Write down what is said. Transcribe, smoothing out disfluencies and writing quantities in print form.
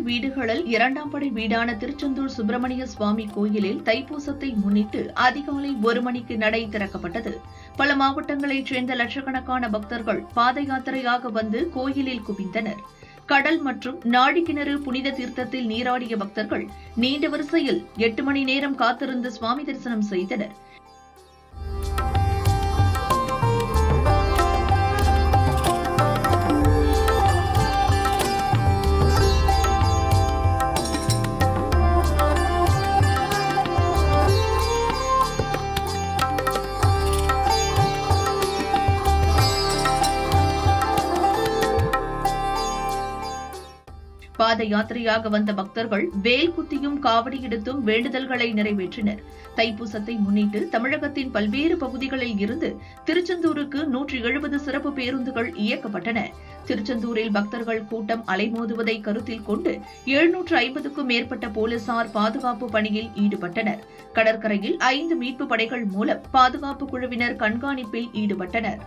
வீடுகளில் 2ஆம் படை வீடான திருச்செந்தூர் சுப்பிரமணிய சுவாமி கோயிலில் தைப்பூசத்தை முன்னிட்டு அதிகாலை 1 மணிக்கு நடை திறக்கப்பட்டது. பல மாவட்டங்களைச் சேர்ந்த லட்சக்கணக்கான பக்தர்கள் பாத யாத்திரையாக வந்து கோயிலில் குவிந்தனர். கடல் மற்றும் நாடிக்கிணறு புனித தீர்த்தத்தில் நீராடிய பக்தர்கள் நீண்ட வரிசையில் 8 மணி நேரம் காத்திருந்து சுவாமி தரிசனம் செய்தனர். பாத யாத்திரையாக வந்த பக்தர்கள் வேல் குத்தியும் காவடி எடுத்தும் வேண்டுதல்களை நிறைவேற்றினர். தைப்பூசத்தை முன்னிட்டு தமிழகத்தின் பல்வேறு பகுதிகளில் இருந்து திருச்செந்தூருக்கு 170 சிறப்பு பேருந்துகள் இயக்கப்பட்டன. திருச்செந்தூரில் பக்தர்கள் கூட்டம் அலைமோதுவதை கருத்தில் கொண்டு 750க்கும் மேற்பட்ட போலீசார் பாதுகாப்பு பணியில் ஈடுபட்டனர். கடற்கரையில் 5 மீட்பு படைகள் மூலம் பாதுகாப்பு குழுவினர் கண்காணிப்பில் ஈடுபட்டனர்.